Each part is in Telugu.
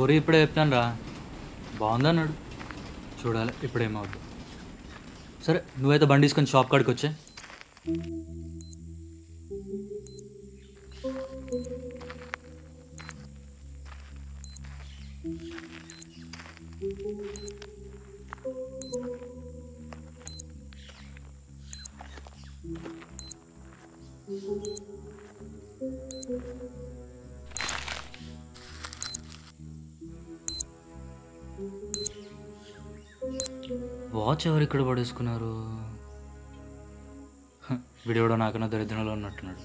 స్టోరీ ఇప్పుడే చెప్పాను రా, బాగుందన్నాడు. చూడాలి ఇప్పుడేమవుతుంది. సరే నువ్వైతే బండి తీసుకొని షాప్ కాడికి వచ్చే. వాచ్ ఎవరు ఇక్కడ పడేసుకున్నారు? వీడియోడో నాకన్నా దరిద్రంలో ఉన్నట్టున్నాడు.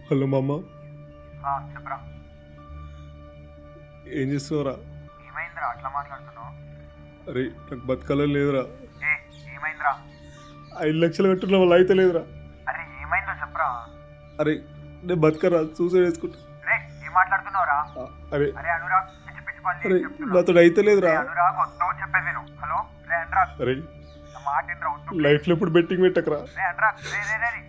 హలో మామ, చెప్పరా. ఏం చేస్తున్నావురా? ఏమైందిరా అట్లా మాట్లాడుతున్నావు? అరే నాకు బతకాలని లేదురా. ఏమైందిరా? 5 లక్షలు కట్టున్న వాళ్ళు అయితే లేదురా. అరే ఏమైందో చెప్పరా. అరే నేను బతకరా, సూసైడ్ చేసుకుంటా. రే ఏం మాట్లాడుతున్నావురా? అరే అరే అనురాగ్, పిచ్చి పిచ్చి పని అరే చెప్తున్నా. నాతో అయితే లేదురా. అనురాగ్ వద్దు చెప్పేది విను. హలో రే అనురాగ్, అరే నా మాట వినరా, వద్దు. లైఫ్లో ఇప్పుడు బెట్టింగ్ పెట్టకరా. రే అనురాగ్, రే రే రే రే.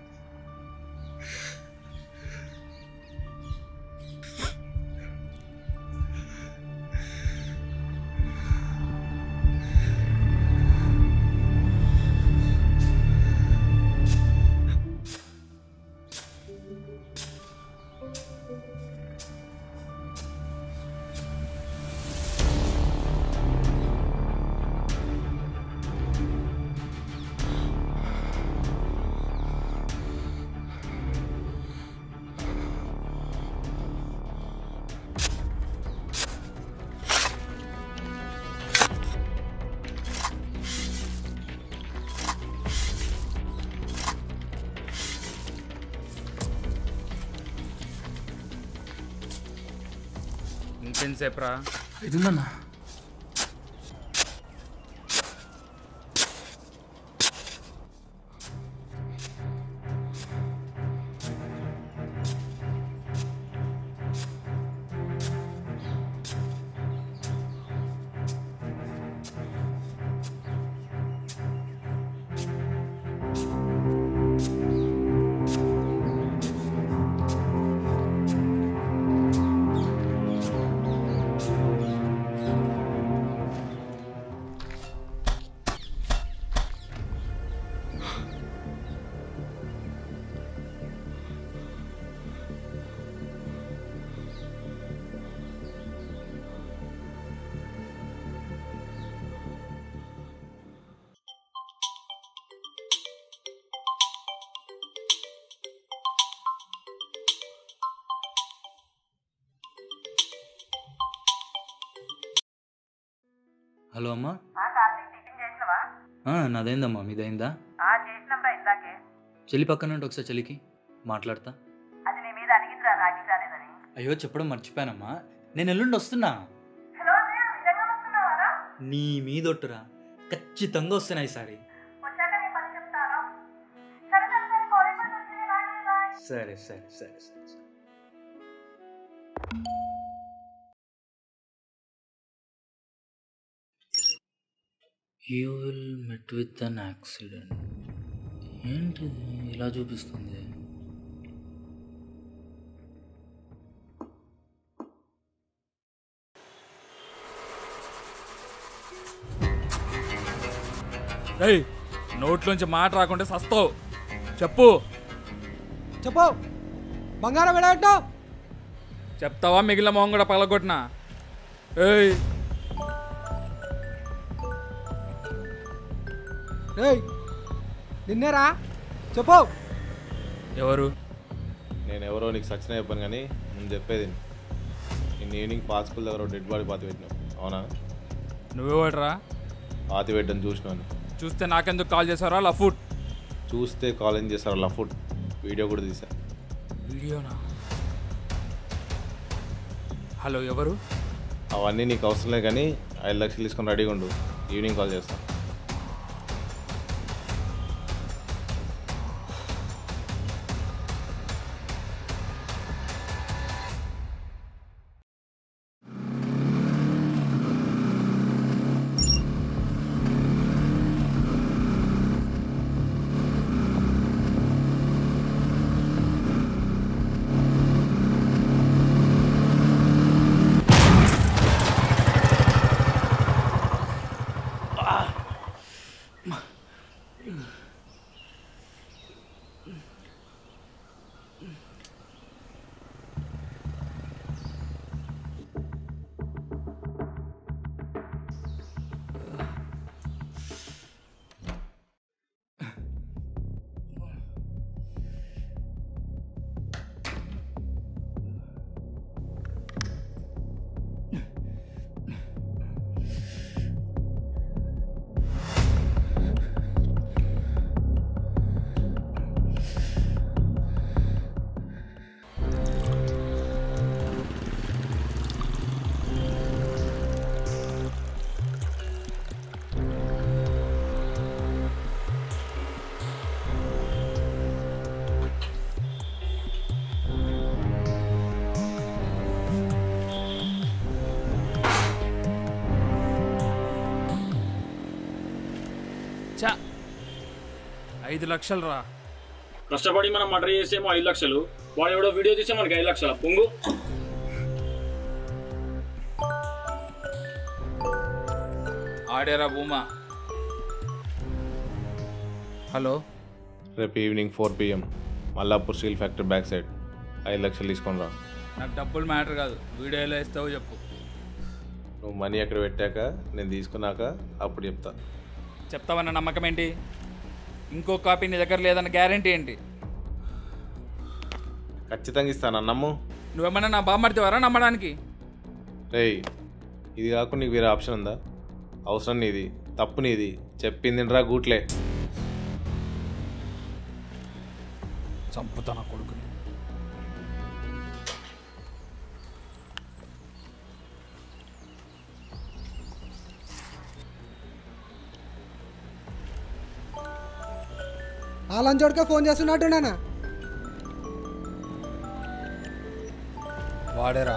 ఇంకెంతసేపు రా? ఇదిందన్నా. హలో అమ్మా. నాదైందమ్మా, మీదైందా? చేసినాంరా ఇందాకే. చెల్లి పక్కన ఉంటే ఒకసారి చెల్లికి మాట్లాడతా. అది నీ మీద అడిగిందిరా, నాకు రాలేదని. అయ్యో చెప్పడం మర్చిపోయానమ్మా, నేను ఎల్లుండి వస్తున్నా. హలో నిజంగా వస్తున్నావారా? నీ మీదొట్టురా, ఖచ్చితంగా వస్తున్నా ఈసారి. వచ్చాక నీ పని చెప్తారా? సరే సరే సరే, కాలేజ్ పని వస్తుంది. బాయ్. సరే సరే సరే సరే. You will met with an accident. ఏంటిది ఇలా చూపిస్తుంది? నోట్లోంచి మాట రాకుంటే సస్తావు. చెప్పు. చెప్పు. బంగారం విడబెట్టావు. చెప్తావా మిగిలిన మొహం కూడా పగలగొట్టినా? ఏయ్ ఏయ్ నిన్నేరా? చెప్పు. ఎవరు? నేను ఎవరో నీకు సచిన చెప్పాను కానీ నేను చెప్పేది నేను ఈవినింగ్ పాత స్కూల్ దగ్గర డెడ్ బాడీ పాతి పెట్టినావు, అవునా? నువ్వెవడరా? పాతి పెట్టని చూసినాను. చూస్తే నాకెందుకు కాల్ చేశారా లఫుట్? చూస్తే కాలేజ్ చేశారు లఫుట్. వీడియో కూడా తీసా. వీడియోనా? హలో, ఎవరు? అవన్నీ నీకు అవసరం లేదు కానీ 5 లక్షలు తీసుకొని రెడీగా ఉండు, ఈవినింగ్ కాల్ చేస్తాను. చా 5 లక్షలు రా. కష్టపడి మనం మర్డర్ చేసేమో 5 లక్షలు, వాడు ఎవడో వీడియో తీసే మనకి 5 లక్షల పొంగు. ఆడేరా భూమా. హలో, రేపు evening 4 PM Mallapur steel factory back side 5 లక్షలు తీసుకొని రా. నాకు డబ్బులు మ్యాటర్ కాదు, వీడియో ఎలా ఇస్తావో చెప్పు. నువ్వు మనీ ఎక్కడ పెట్టాక నేను తీసుకున్నాక అప్పుడు చెప్తా. చెప్తావన్న నమ్మకం ఏంటి? ఇంకో కాపీ నీ దగ్గర లేదన్న గ్యారంటీ ఏంటి? ఖచ్చితంగా ఇస్తాను, నమ్ము. నువ్వేమన్నా నా బామ్మర్తివారా నమ్మడానికి? రేయ్, ఇది కాకుండా నీకు వేరే ఆప్షన్ ఉందా? అవసరం నీది, తప్పు నీది, చెప్పింది రా గూట్లే. చంపుతా నా కొడుకుని. ఆ లంచోడికే ఫోన్ చేస్తున్నట్టున్నానా? వాడేరా.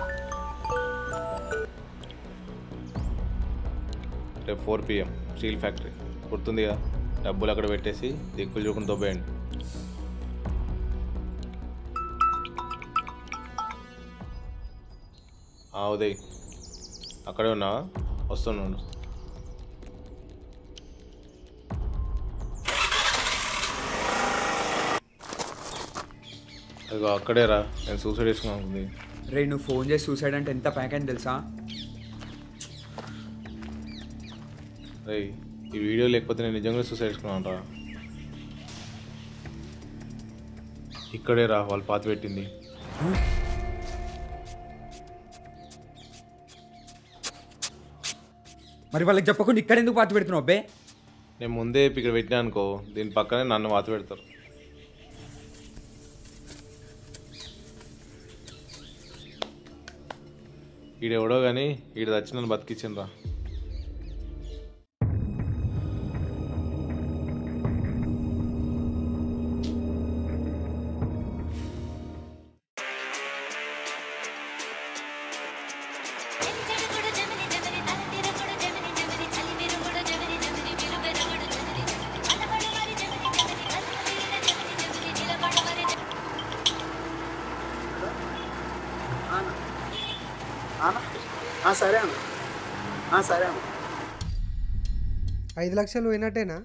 రేపు 4 PM స్టీల్ ఫ్యాక్టరీ గుర్తుందిగా? డబ్బులు అక్కడ పెట్టేసి దిక్కులు చూకుండా దొబ్బేయండి. ఉదయ్, అక్కడే ఉన్నావా? వస్తున్నాను. అదిగో అక్కడే రా, నేను సూసైడ్ చేసుకున్నాను. రే, నువ్వు ఫోన్ చేసి సూసైడ్ అంటే ఎంత ప్యాక్ అని తెలుసా? రే, ఈ వీడియో లేకపోతే నేను నిజంగా సూసైడ్ చేసుకున్నాను రా. ఇక్కడే రా వాళ్ళు పాతి పెట్టింది. మరి వాళ్ళకి చెప్పకుండా ఇక్కడ ఎందుకు పాతి పెడుతున్నావు అబ్బే? నేను ముందే ఇక్కడ పెట్టినా అనుకో, దీని పక్కనే నన్ను పాతి పెడతారు. ఈడెవడో కానీ ఈడ తెచ్చి నన్ను బతికిచ్చిండ్రా. సరే అన్న, సరే అన్న. 5 లక్షలు పోయినట్టేనా?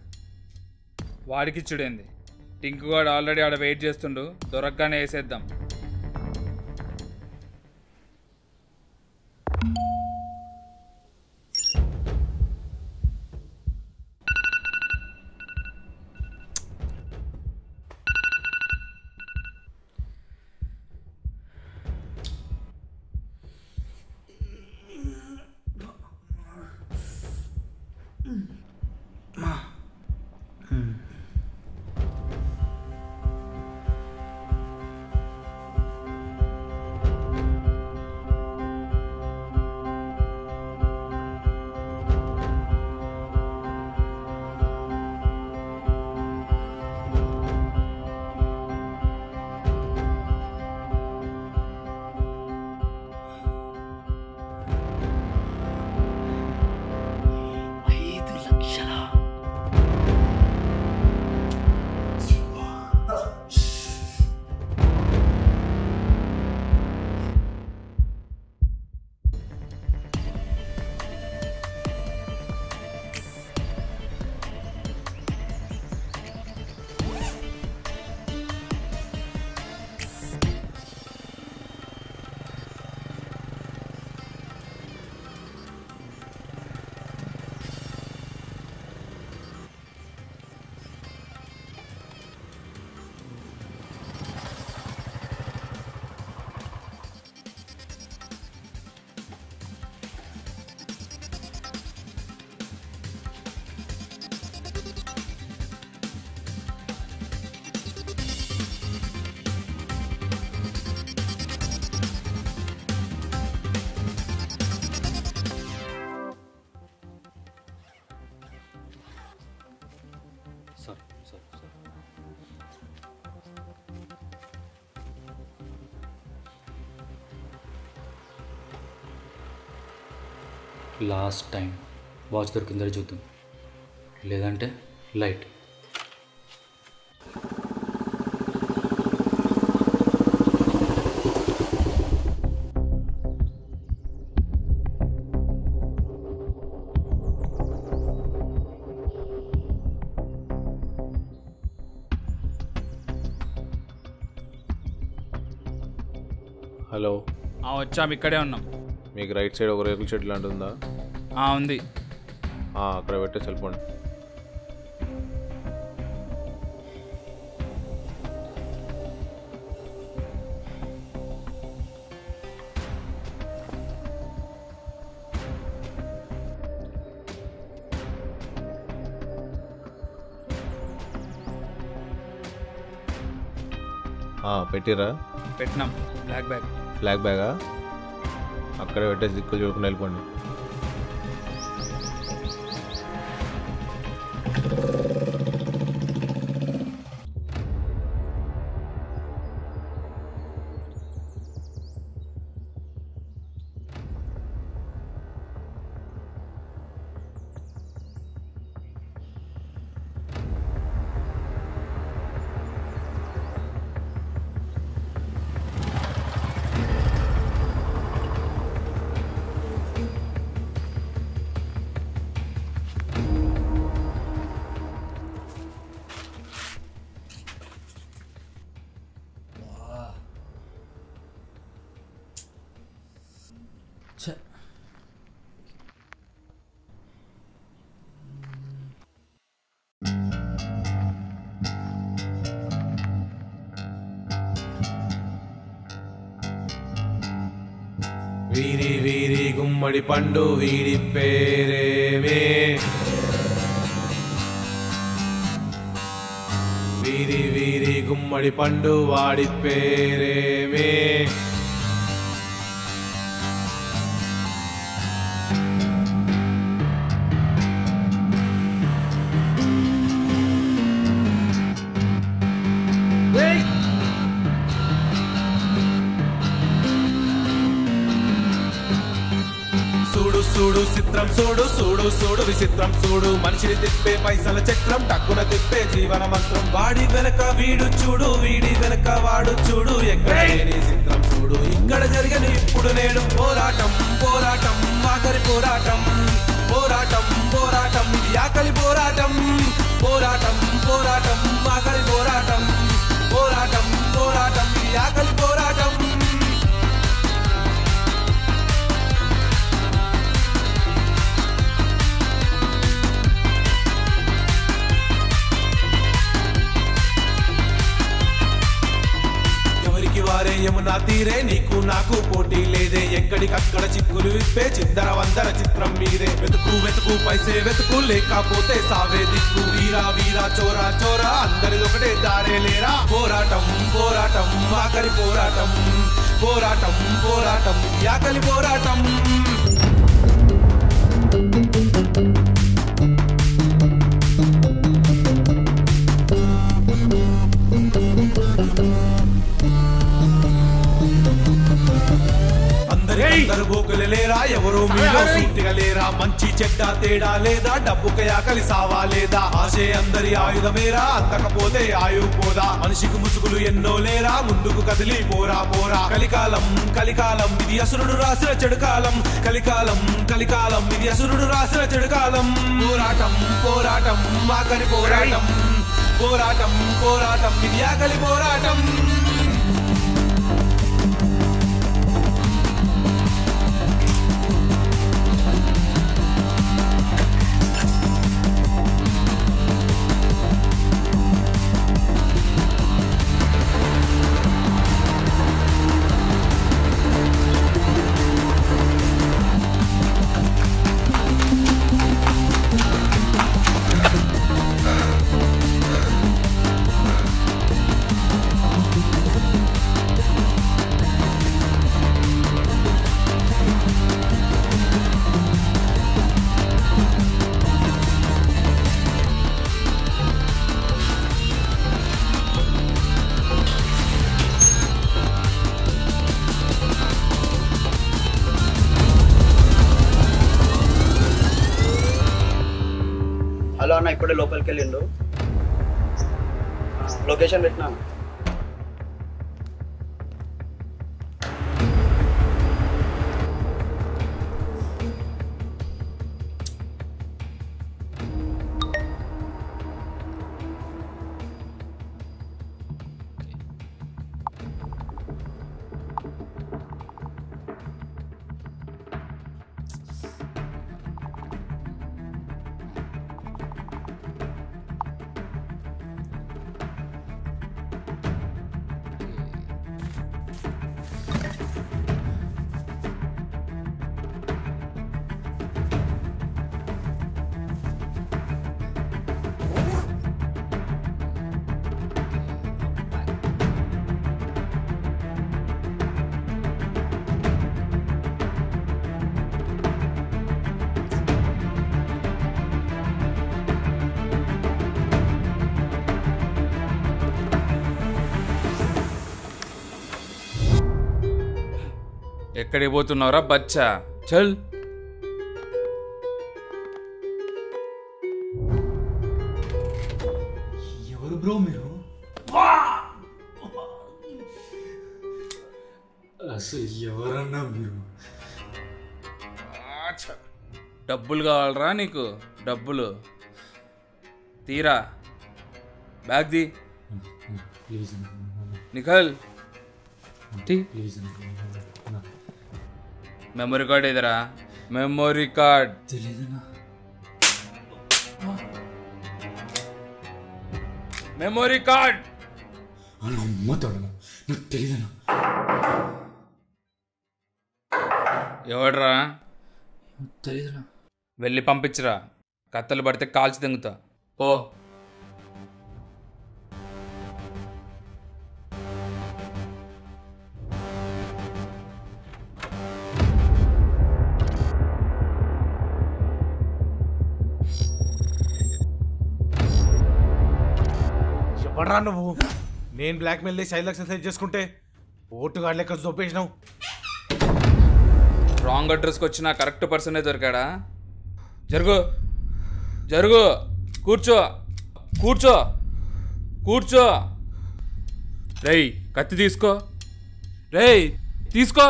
వాడికి ఇచ్చుడేంది. టింకు గాడు ఆల్రెడీ ఆడ వెయిట్ చేస్తుండు, దొరకగానే వేసేద్దాం. లాస్ట్ టైం వాచ్ దొరికిందో చూద్దాం, లేదంటే లైట్. హలో, వచ్చాము, ఇక్కడే ఉన్నాం. మీకు రైట్ సైడ్ ఒక రేకుల షెడ్ లాంటి ఉందా? ఉంది. అక్కడ పెట్టేసి వెళ్ళిపోండి. పెట్టిరా? పెట్టినాం. Black bag. బ్లాక్ బ్యాగా? అక్కడే పెట్టేసి దిక్కులు చూడుకుని వెళ్ళిపోండి. వీరి వీరి గుమ్మడి పండు వీడి పేరేమే, వీరి వీరి గుమ్మడి పండు వాడి పేరేమే. చూడు చిత్రం చూడు చూడు చూడు విచిత్రం చూడు, మనిషిని తిప్పే పైసల చక్రం టక్కున తిప్పే జీవన మంత్రం. వాడి వెనక వీడు చూడు, వీడి వెనక వాడు చూడు, ఎక్కడ లేని చిత్రం చూడు, ఇక్కడ జరగని ఇప్పుడు నేడు. పోరాటం పోరాటం ఆఖరి పోరాటం, పోరాటం పోరాటం ఇది ఆకలి పోరాటం, పోరాటం పోరాటం ఆకలి పోరాటం పోరాటం పోరాటం ఇది ఆకలి పోరాటం వారే యమునా తీరే నీకు నాకు పోటీ లేదే ఎక్కడికక్కడ చిక్కులు విప్పే చిందర వందర చిత్రం మీరే వెతుకు వెతుకు పైసే వెతుకు లేకపోతే సావే దిక్కు వీరా వీరా చోరా చోరా అందరిది ఒకటే దారే లేరా పోరాటం పోరాటం ఆకలి పోరాటం పోరాటం పోరాటం ఆకలి పోరాటం అందరు బోకులు లేరా ఎవరో మీలో సూటిగా లేరా మంచి చెడ్డ తేడా లేదా డబ్బుకి ఆకలి సావా లేదా ఆశే అందరి ఆయుధమేరా అందకపోతే ఆయువు పోదా మనిషికి ముసుగులు ఎన్నో లేరా ముందుకు కదిలి పోరా పోరా కలికాలం కలికాలం ఇది అసురుడు రాసిన చెడు కాలం కలికాలం కలికాలం ఇది అసురుడు రాసిన చెడు కాలం పోరాటం పోరాటం ఆకలి పోరాటం పోరాటం పోరాటం ఇది ఆకలి పోరాటం హలో అన్న ఇప్పుడే లోపలికి వెళ్ళిండు లొకేషన్ పెట్టినాను ఎక్కడికి పోతున్నావురా బచ్చా చల్ ఎవరు బ్రో మీరు అసలు ఎవరన్నా మీరు డబ్బులు కావాలరా నీకు డబ్బులు తీరా బ్యాగ్ ది please Nikhil please memory card ఏదరా మెమరీ కార్డ్ తెలీదన్నా మెమరీ కార్డ్ అమ్మతాడనా నాకు తెలీదన్నా ఎవడ్రా తెలీదన్నా వెళ్ళి పంపించరా కత్తలు పడితే కాల్చి తెంగుతా పో ఎవడ్రా నువ్వు నేను బ్లాక్మెయిల్ చేసి 5 లక్షలు సెట్ చేసుకుంటే ఓటుగాడు లెక్క చూపేసినావు రాంగ్ అడ్రస్కి వచ్చిన కరెక్ట్ పర్సనే దొరికాడా జరుగు జరుగు కూర్చో కూర్చో కూర్చో రేయ్ కత్తి తీసుకో రేయ్ తీసుకో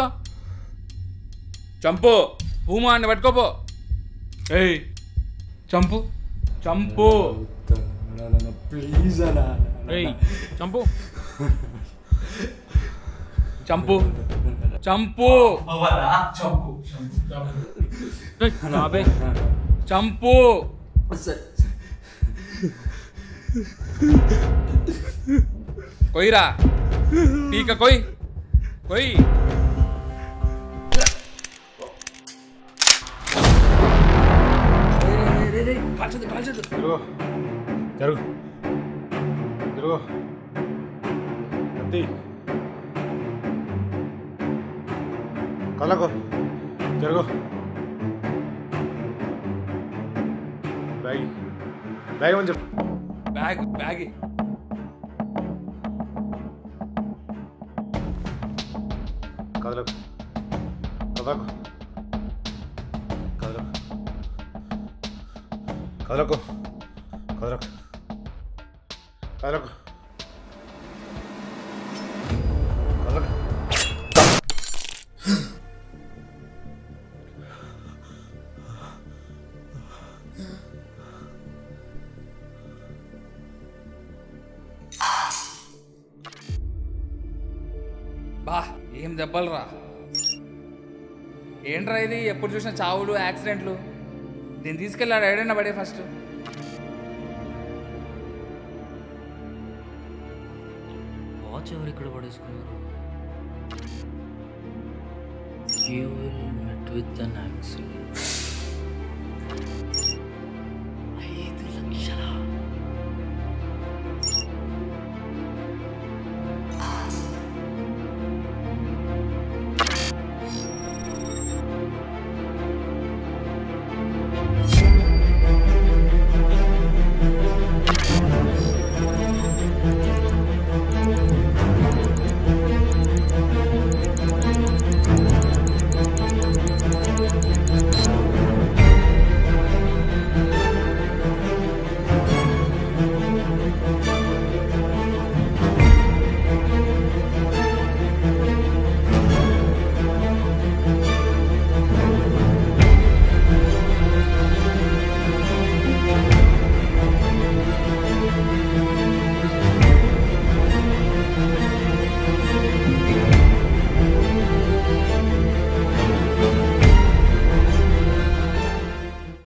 చంపు భూమా అని పట్టుకోపో ఏయ్ చంపు చంపు ప్లీజ్ అన్నా ఏయ్ చంపు చంపు చంపు ఏయ్, రాబే చంపు కొయ్యరా పీక కొయ్ కొయ్ కాల్చదు కాల్చదు జరుగు జరుగు జరుగు అత్తి కళ్ళకు జరుగు బ్యాగ్ బ్యాగ్ అని చెప్పు బ్యాగ్ బ్యాగ్ కదలకు కదలకు కదలకు కదలకు కదలకు కదలకు కదలకు బా ఏం దెబ్బలురా ఏంట్రా ఇది ఎప్పుడు చూసినా చావులు యాక్సిడెంట్లు దీన్ని తీసుకెళ్ళాడు ఏడైనా పడే ఫస్ట్ వాచ్ ఎవరు ఇక్కడ పడేసుకున్నారు You will meet with an accident. 5 లక్షల